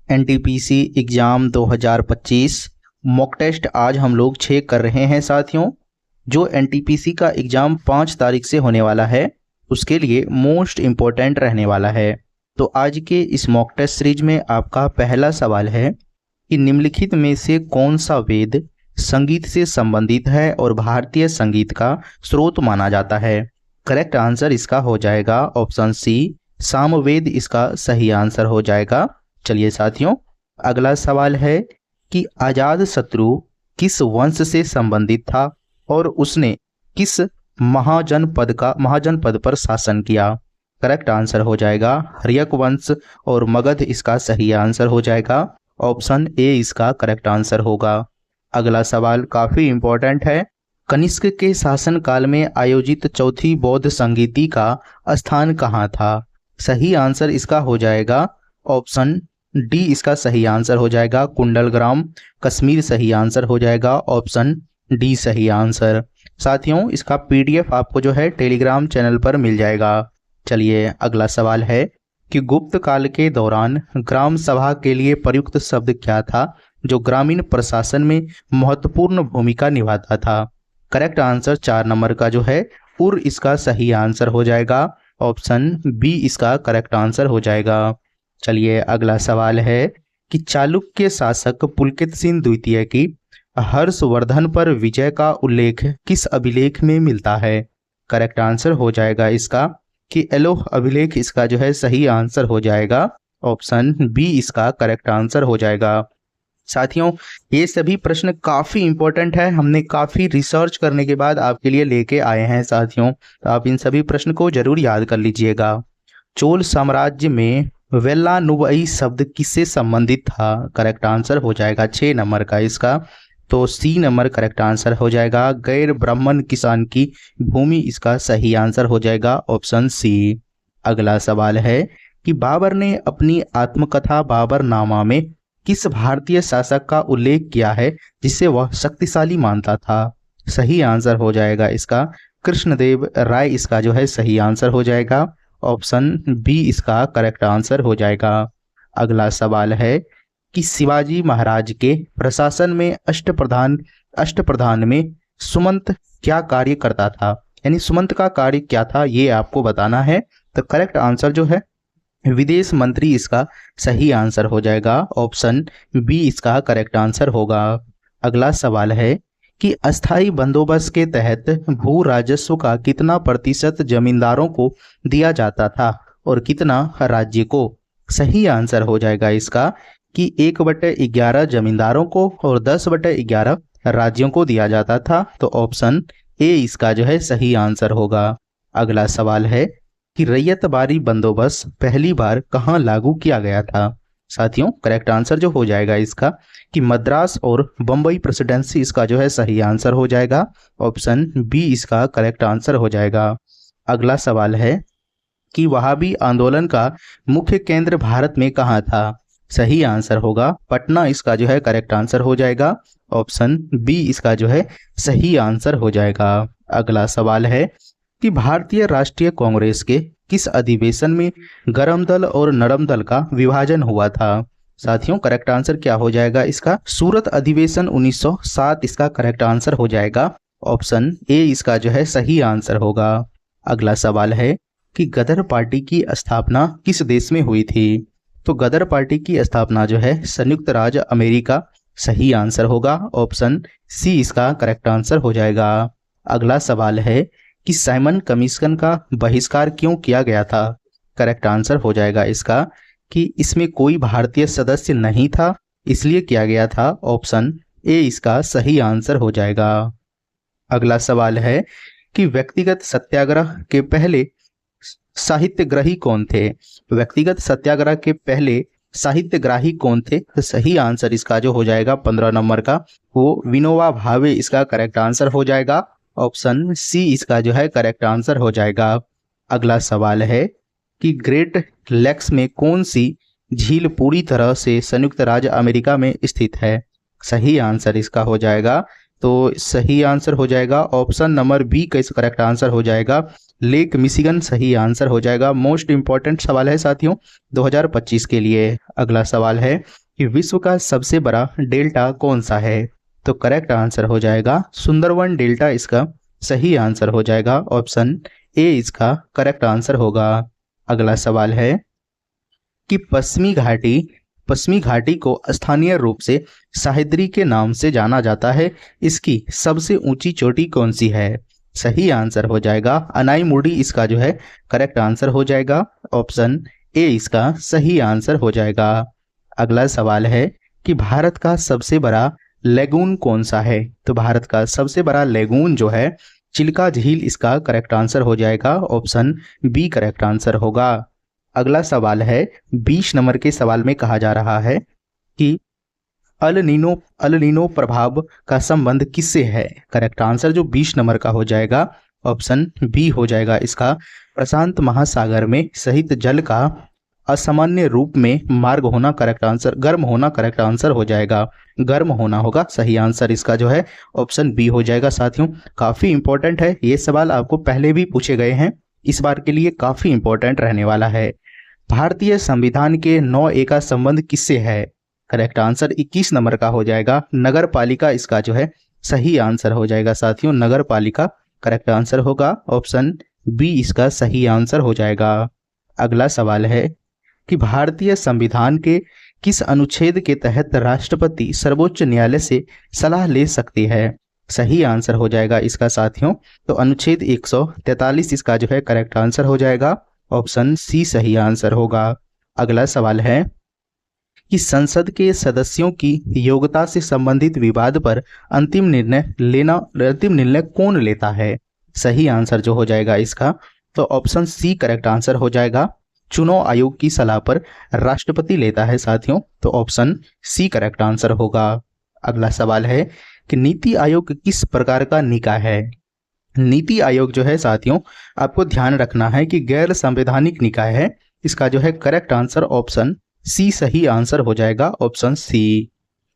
NTPC exam 2025 mock test आज हम लोग चेक कर रहे हैं साथियों। जो एनटीपीसी का एग्ज़ाम 5 तारीख से होने वाला है उसके लिए मोस्ट इम्पोर्टेंट रहने वाला है। तो आज के इस मॉक टेस्ट सीरीज में आपका पहला सवाल है कि निम्नलिखित में से कौन सा वेद संगीत से संबंधित है और भारतीय संगीत का स्रोत माना जाता है। करेक्ट आंसर इसका हो जाएगा ऑप्शन सी, सामवेद इसका सही आंसर हो जाएगा। चलिए साथियों, अगला सवाल है कि अजातशत्रु किस वंश से संबंधित था और उसने किस महाजनपद पर शासन किया। करेक्ट आंसर हो जाएगा हर्यक वंश और मगध इसका सही आंसर हो जाएगा। ऑप्शन ए इसका करेक्ट आंसर होगा। अगला सवाल काफी इंपॉर्टेंट है। कनिष्क के शासन काल में आयोजित चौथी बौद्ध संगीति का स्थान कहाँ था। सही आंसर इसका हो जाएगा ऑप्शन डी इसका सही आंसर हो जाएगा कुंडलग्राम, कश्मीर सही आंसर हो जाएगा। ऑप्शन डी सही आंसर। साथियों, इसका पीडीएफ आपको जो है टेलीग्राम चैनल पर मिल जाएगा। चलिए अगला सवाल है कि गुप्त काल के दौरान ग्राम सभा के लिए प्रयुक्त शब्द क्या था जो ग्रामीण प्रशासन में महत्वपूर्ण भूमिका निभाता था। करेक्ट आंसर 4 नंबर का जो है उर इसका सही आंसर हो जाएगा। ऑप्शन बी इसका करेक्ट आंसर हो जाएगा। चलिए अगला सवाल है कि चालुक्य शासक पुलकेत सिंह द्वितीय की हर्षवर्धन पर विजय का उल्लेख किस अभिलेख में मिलता है। करेक्ट आंसर हो जाएगा इसका कि एलोह अभिलेख इसका जो है सही आंसर हो जाएगा। ऑप्शन बी इसका करेक्ट आंसर हो जाएगा। साथियों, ये सभी प्रश्न काफ़ी इंपॉर्टेंट है, हमने काफ़ी रिसर्च करने के बाद आपके लिए लेके आए हैं साथियों, तो आप इन सभी प्रश्न को जरूर याद कर लीजिएगा। चोल साम्राज्य में वेल्लानुवई शब्द किससे संबंधित था। करेक्ट आंसर हो जाएगा 6 नंबर का इसका, तो सी नंबर करेक्ट आंसर हो जाएगा। गैर ब्राह्मण किसान की भूमि इसका सही आंसर हो जाएगा। Option C. अगला सवाल है कि बाबर ने अपनी आत्मकथा बाबरनामा में किस भारतीय शासक का उल्लेख किया है जिसे वह शक्तिशाली मानता था। सही आंसर हो जाएगा इसका कृष्णदेव राय इसका जो है सही आंसर हो जाएगा। ऑप्शन बी इसका करेक्ट आंसर हो जाएगा। अगला सवाल है कि शिवाजी महाराज के प्रशासन में अष्टप्रधान में सुमंत क्या कार्य करता था, यानी सुमंत का कार्य क्या था ये आपको बताना है। तो करेक्ट आंसर जो है विदेश मंत्री इसका सही आंसर हो जाएगा। ऑप्शन बी इसका करेक्ट आंसर होगा। अगला सवाल है कि अस्थाई बंदोबस्त के तहत भू राजस्व का कितना प्रतिशत जमींदारों को दिया जाता था और कितना राज्य को। सही आंसर हो जाएगा इसका कि 1/11 जमींदारों को और 10/11 राज्यों को दिया जाता था। तो ऑप्शन ए इसका जो है सही आंसर होगा। अगला सवाल है कि रैयतबारी बंदोबस्त पहली बार कहाँ लागू किया गया था। साथियों, करेक्ट आंसर जो हो जाएगा इसका कि मद्रास और बम्बई प्रेसिडेंसी इसका जो है सही आंसर हो जाएगा। ऑप्शन बी इसका करेक्ट आंसर हो जाएगा। अगला सवाल है कि वहाबी आंदोलन का मुख्य केंद्र भारत में कहाँ था। सही आंसर होगा पटना इसका जो है करेक्ट आंसर हो जाएगा। ऑप्शन बी इसका जो है सही आंसर हो जाएगा। अगला सवाल है कि भारतीय राष्ट्रीय कांग्रेस के किस अधिवेशन में गरम दल और नरम दल का विभाजन हुआ था। साथियों, करेक्ट आंसर क्या हो जाएगा इसका सूरत अधिवेशन 1907 इसका करेक्ट आंसर हो जाएगा। ऑप्शन ए इसका जो है सही आंसर होगा। अगला सवाल है कि गदर पार्टी की स्थापना किस देश में हुई थी। तो गदर पार्टी की स्थापना जो है संयुक्त राज्य अमेरिका सही आंसर होगा। ऑप्शन सी इसका करेक्ट आंसर हो जाएगा। अगला सवाल है कि साइमन कमीशन का बहिष्कार क्यों किया गया था। करेक्ट आंसर हो जाएगा इसका कि इसमें कोई भारतीय सदस्य नहीं था इसलिए किया गया था। ऑप्शन ए इसका सही आंसर हो जाएगा। अगला सवाल है कि व्यक्तिगत सत्याग्रह के पहले साहित्यग्राही कौन थे। व्यक्तिगत सत्याग्रह के पहले साहित्यग्राही कौन थे। तो सही आंसर इसका जो हो जाएगा 15 नंबर का वो विनोबा भावे इसका करेक्ट आंसर हो जाएगा। ऑप्शन सी इसका जो है करेक्ट आंसर हो जाएगा। अगला सवाल है कि ग्रेट लेक्स में कौन सी झील पूरी तरह से संयुक्त राज्य अमेरिका में स्थित है। सही आंसर इसका हो जाएगा तो सही आंसर हो जाएगा ऑप्शन नंबर बी का इसका करेक्ट आंसर हो जाएगा लेक मिशिगन सही आंसर हो जाएगा। मोस्ट इंपॉर्टेंट सवाल है साथियों 2025 के लिए। अगला सवाल है कि विश्व का सबसे बड़ा डेल्टा कौन सा है? तो करेक्ट आंसर हो जाएगा सुंदरवन डेल्टा इसका सही आंसर हो जाएगा। ऑप्शन ए इसका करेक्ट आंसर होगा। अगला सवाल है कि पश्चिमी घाटी को स्थानीय रूप से सह्याद्री के नाम से जाना जाता है। इसकी सबसे ऊंची चोटी कौन सी है? सही आंसर हो जाएगा अनाईमुडी इसका जो है करेक्ट आंसर हो जाएगा। ऑप्शन ए इसका सही आंसर हो जाएगा। अगला सवाल है कि भारत का सबसे बड़ा लेगून कौन सा है? तो भारत का सबसे बड़ा लेगून जो है चिल्का झील इसका करेक्ट आंसर हो जाएगा। ऑप्शन बी करेक्ट आंसर होगा। अगला सवाल है 20 नंबर के सवाल में कहा जा रहा है कि अल नीनो प्रभाव का संबंध किससे है? करेक्ट आंसर जो 20 नंबर का हो जाएगा ऑप्शन बी हो जाएगा इसका प्रशांत महासागर में सहित जल का असामान्य रूप में मार्ग होना करेक्ट आंसर, गर्म होना करेक्ट आंसर हो जाएगा। गर्म होना होगा सही आंसर इसका जो है ऑप्शन बी हो जाएगा। साथियों काफी इंपॉर्टेंट है, ये सवाल आपको पहले भी पूछे गए हैं, इस बार के लिए काफी इंपॉर्टेंट रहने वाला है। भारतीय संविधान के 9A का संबंध किससे है? करेक्ट आंसर 21 नंबर का हो जाएगा नगर पालिका इसका जो है सही आंसर हो जाएगा। साथियों नगर पालिका करेक्ट आंसर होगा। ऑप्शन बी इसका सही आंसर हो जाएगा। अगला सवाल है कि भारतीय संविधान के किस अनुच्छेद के तहत राष्ट्रपति सर्वोच्च न्यायालय से सलाह ले सकती है? सही आंसर हो जाएगा इसका साथियों तो अनुच्छेद 143 इसका जो है करेक्ट आंसर हो जाएगा। ऑप्शन सी सही आंसर होगा। अगला सवाल है कि संसद के सदस्यों की योग्यता से संबंधित विवाद पर अंतिम निर्णय कौन लेता है? सही आंसर जो हो जाएगा इसका तो ऑप्शन सी करेक्ट आंसर हो जाएगा। चुनाव आयोग की सलाह पर राष्ट्रपति लेता है साथियों तो ऑप्शन सी करेक्ट आंसर होगा। अगला सवाल है कि नीति आयोग किस प्रकार का निकाय है? नीति आयोग जो है साथियों आपको ध्यान रखना है कि गैर संवैधानिक निकाय है, इसका जो है करेक्ट आंसर ऑप्शन सी सही आंसर हो जाएगा। ऑप्शन सी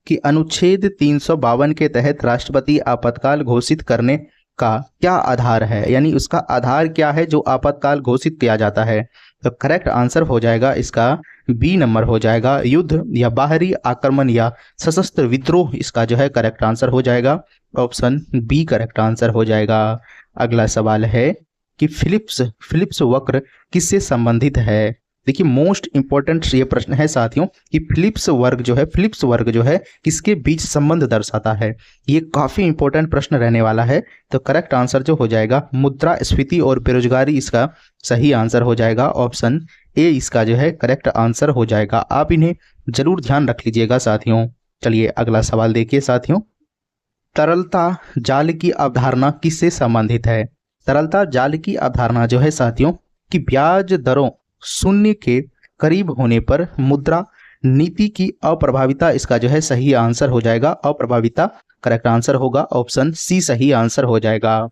कि अनुच्छेद 352 के तहत राष्ट्रपति आपातकाल घोषित करने का क्या आधार है, यानी उसका आधार क्या है जो आपातकाल घोषित किया जाता है? तो करेक्ट आंसर हो जाएगा इसका बी नंबर हो जाएगा युद्ध या बाहरी आक्रमण या सशस्त्र विद्रोह इसका जो है करेक्ट आंसर हो जाएगा। ऑप्शन बी करेक्ट आंसर हो जाएगा। अगला सवाल है कि फिलिप्स वक्र किससे संबंधित है? देखिए मोस्ट इंपॉर्टेंट ये प्रश्न है साथियों कि फिलिप्स वर्ग जो है किसके बीच संबंध दर्शाता है? ये काफी इंपॉर्टेंट प्रश्न रहने वाला है। तो करेक्ट आंसर जो हो जाएगा मुद्रास्फीति और बेरोजगारी इसका सही आंसर हो जाएगा। ऑप्शन ए इसका जो है करेक्ट आंसर हो जाएगा। आप इन्हें जरूर ध्यान रख लीजिएगा साथियों। चलिए अगला सवाल देखिए साथियों, तरलता जाल की अवधारणा किससे संबंधित है? तरलता जाल की अवधारणा जो है साथियों कि ब्याज दरों शून्य के करीब होने पर मुद्रा नीति की अप्रभाविता इसका जो है सही आंसर हो जाएगा। अप्रभाविता करेक्ट आंसर होगा। ऑप्शन सी सही आंसर हो जाएगा।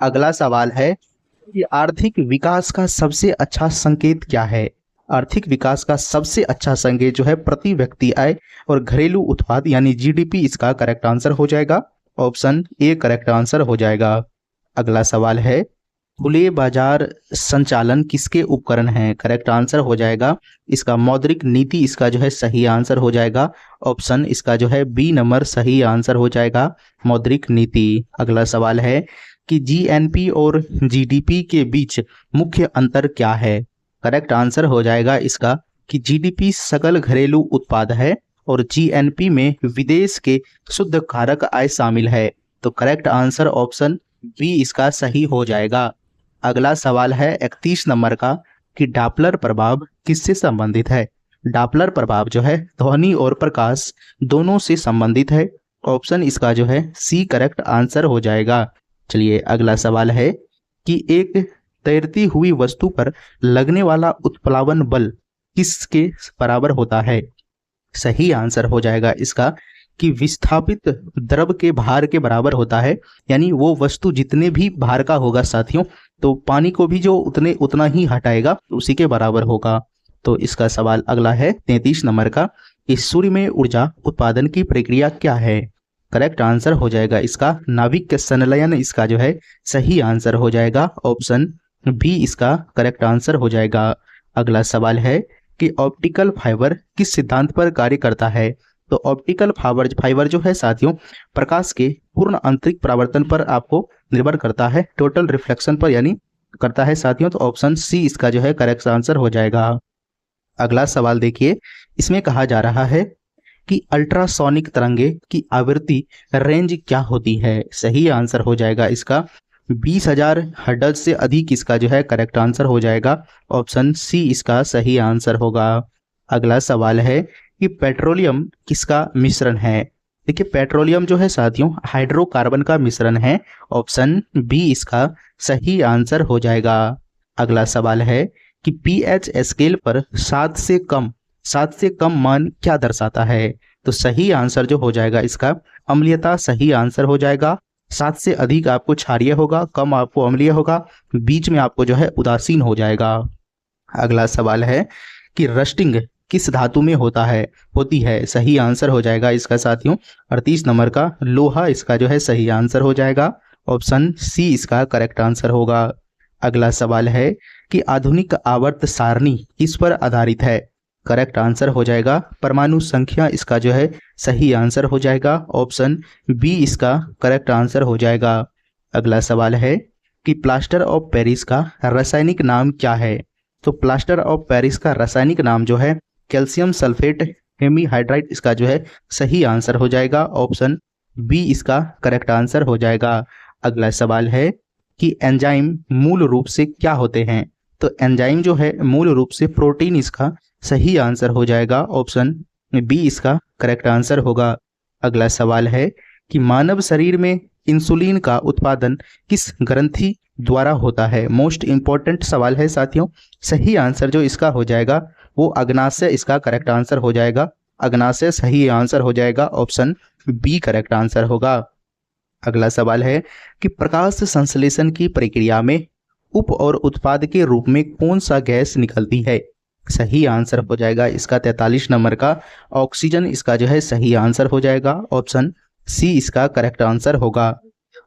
अगला सवाल है कि आर्थिक विकास का सबसे अच्छा संकेत क्या है? आर्थिक विकास का सबसे अच्छा संकेत जो है प्रति व्यक्ति आय और घरेलू उत्पाद यानी जीडीपी इसका करेक्ट आंसर हो जाएगा। ऑप्शन ए करेक्ट आंसर हो जाएगा। अगला सवाल है खुले बाजार संचालन किसके उपकरण हैं? करेक्ट आंसर हो जाएगा इसका मौद्रिक नीति इसका जो है सही आंसर हो जाएगा। ऑप्शन इसका जो है बी नंबर सही आंसर हो जाएगा मौद्रिक नीति। अगला सवाल है कि जीएनपी और जीडीपी के बीच मुख्य अंतर क्या है? करेक्ट आंसर हो जाएगा इसका कि जीडीपी सकल घरेलू उत्पाद है और जीएनपी में विदेश के शुद्ध कारक आय शामिल है। तो करेक्ट आंसर ऑप्शन बी इसका सही हो जाएगा। अगला सवाल है 31 नंबर का कि डॉपलर प्रभाव किससे संबंधित है? डॉपलर प्रभाव जो है ध्वनि और प्रकाश दोनों से संबंधित है। ऑप्शन इसका जो है सी करेक्ट आंसर हो जाएगा। चलिए अगला सवाल है कि एक तैरती हुई वस्तु पर लगने वाला उत्प्लावन बल किसके बराबर होता है? सही आंसर हो जाएगा इसका कि विस्थापित द्रव के भार के बराबर होता है, यानी वो वस्तु जितने भी भार का होगा साथियों तो पानी को भी जो उतना ही हटाएगा उसी के बराबर होगा। तो इसका सवाल अगला है 33 नंबर का कि सूर्य में ऊर्जा उत्पादन की प्रक्रिया क्या है? करेक्ट आंसर हो जाएगा इसका नाभिक संलयन इसका जो है सही आंसर हो जाएगा। ऑप्शन बी इसका करेक्ट आंसर हो जाएगा। अगला सवाल है कि ऑप्टिकल फाइबर किस सिद्धांत पर कार्य करता है। तो ऑप्टिकल फाइबर जो है साथियों, प्रकाश के पूर्ण आंतरिक परावर्तन पर आपको निर्भर करता है, टोटल रिफ्लेक्शन पर यानी करता है साथियों। तो ऑप्शन सी इसका जो है करेक्ट आंसर हो जाएगा। अगला सवाल देखिए, इसमें कहा जा रहा है कि अल्ट्रासोनिक तरंगे की आवृत्ति रेंज क्या होती है। सही आंसर हो जाएगा इसका 20,000 हर्ट्ज से अधिक इसका जो है करेक्ट आंसर हो जाएगा। ऑप्शन सी इसका सही आंसर होगा। अगला सवाल है कि पेट्रोलियम किसका मिश्रण है। देखिए पेट्रोलियम जो है साथियों हाइड्रोकार्बन का मिश्रण है। ऑप्शन बी इसका सही आंसर हो जाएगा। अगला सवाल है कि पीएच स्केल पर 7 से कम मान क्या दर्शाता है। तो सही आंसर जो हो जाएगा इसका अम्लीयता सही आंसर हो जाएगा। 7 से अधिक आपको क्षारीय होगा, कम आपको अम्लीय होगा, बीच में आपको जो है उदासीन हो जाएगा। अगला सवाल है कि रस्टिंग किस धातु में होती है। सही आंसर हो जाएगा इसका साथियों 38 नंबर का लोहा इसका जो है सही आंसर हो जाएगा। ऑप्शन सी इसका करेक्ट आंसर होगा। अगला सवाल है कि आधुनिक आवर्त सारणी किस पर आधारित है। करेक्ट आंसर हो जाएगा परमाणु संख्या इसका जो है सही आंसर हो जाएगा। ऑप्शन बी इसका करेक्ट आंसर हो जाएगा। अगला सवाल है कि प्लास्टर ऑफ पेरिस का रासायनिक नाम क्या है। तो प्लास्टर ऑफ पेरिस का रासायनिक नाम जो है कैल्शियम सल्फेट हेमीहाइड्राइड इसका जो है सही आंसर हो जाएगा। ऑप्शन बी इसका करेक्ट आंसर हो जाएगा। अगला सवाल है कि एंजाइम मूल रूप से क्या होते हैं। तो एंजाइम जो है मूल रूप से प्रोटीन इसका सही आंसर हो जाएगा। ऑप्शन बी इसका करेक्ट आंसर होगा। अगला सवाल है कि मानव शरीर में इंसुलिन का उत्पादन किस ग्रंथि द्वारा होता है। मोस्ट इंपॉर्टेंट सवाल है साथियों। सही आंसर जो इसका हो जाएगा वो अग्नाशय इसका करेक्ट आंसर हो जाएगा। अग्नाशय सही आंसर हो जाएगा। ऑप्शन बी करेक्ट आंसर होगा। अगला सवाल है कि प्रकाश संश्लेषण की प्रक्रिया में उप और उत्पाद के रूप में कौन सा गैस निकलती है। सही आंसर हो जाएगा इसका 43 नंबर का ऑक्सीजन इसका जो है सही आंसर हो जाएगा। ऑप्शन सी इसका करेक्ट आंसर होगा।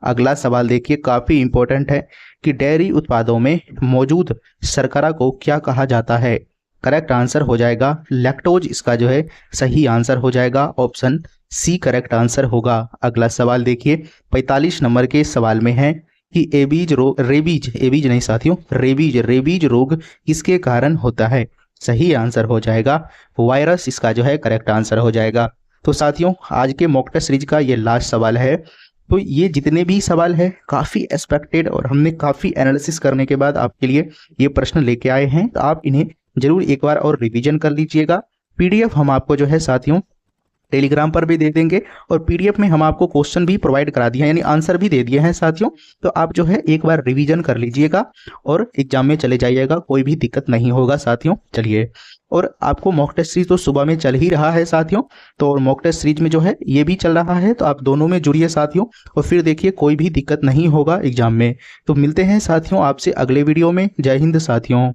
अगला सवाल देखिए काफी इंपॉर्टेंट है कि डेयरी उत्पादों में मौजूद शर्करा को क्या कहा जाता है। करेक्ट आंसर हो जाएगा लैक्टोज इसका जो है सही आंसर हो जाएगा। ऑप्शन सी करेक्ट आंसर होगा। अगला सवाल देखिए 45 नंबर के सवाल में है कि रेबीज रोग किसके कारण होता है। सही आंसर हो जाएगा वायरस इसका जो है करेक्ट आंसर हो जाएगा। तो साथियों आज के मॉक टेस्ट सीरीज का ये लास्ट सवाल है। तो ये जितने भी सवाल है काफ़ी एक्सपेक्टेड और हमने काफ़ी एनालिसिस करने के बाद आपके लिए ये प्रश्न लेके आए हैं। तो आप इन्हें जरूर एक बार और रिवीजन कर लीजिएगा। पीडीएफ हम आपको जो है साथियों टेलीग्राम पर भी दे देंगे और पीडीएफ में हम आपको क्वेश्चन भी प्रोवाइड करा दिए हैं यानी आंसर भी दे दिए हैं साथियों। तो आप जो है एक बार रिवीजन कर लीजिएगा और एग्जाम में चले जाइएगा, कोई भी दिक्कत नहीं होगा साथियों। चलिए, और आपको मॉक टेस्ट सीरीज तो सुबह में चल ही रहा है साथियों, तो मॉक टेस्ट सीरीज में जो है ये भी चल रहा है, तो आप दोनों में जुड़िए साथियों और फिर देखिए कोई भी दिक्कत नहीं होगा एग्जाम में। तो मिलते हैं साथियों आपसे अगले वीडियो में। जय हिंद साथियों।